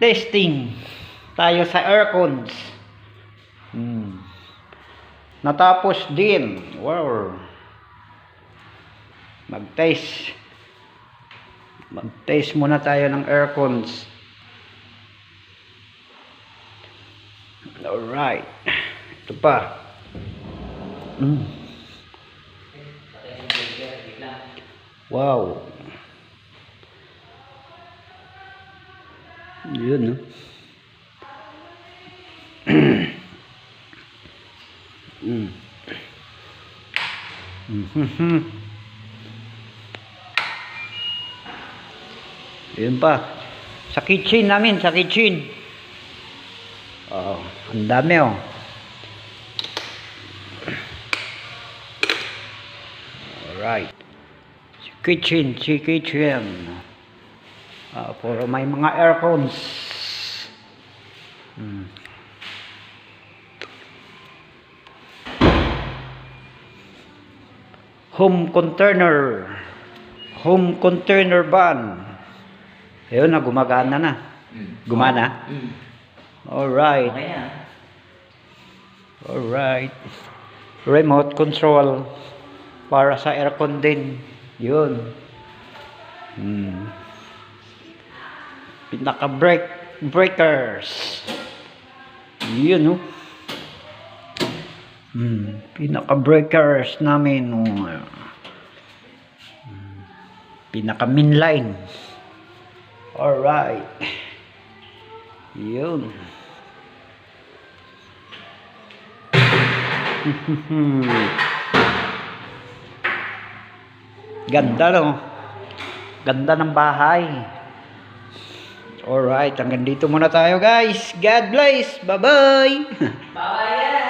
Testing tayo sa aircons. Natapos din. Wow. Mag-test muna tayo ng aircons. Alright. Ito pa. Wow. Yun, no? Yun pa. Sa kitchen namin, sa kitchen. Oh, ang dami, oh. Alright. Si kitchen. Puro may mga aircons. Home container van. Ayun na, gumagana na. Gumana? Alright. Alright. Remote control para sa aircon din. Yun. Pinaka-breakers. Yun, no? Pinaka-breakers namin. Pinaka-mainline. Alright. Yun. Ganda, no? Ganda ng bahay. Alright, hanggang dito muna tayo, guys. God bless. Bye-bye. Bye-bye.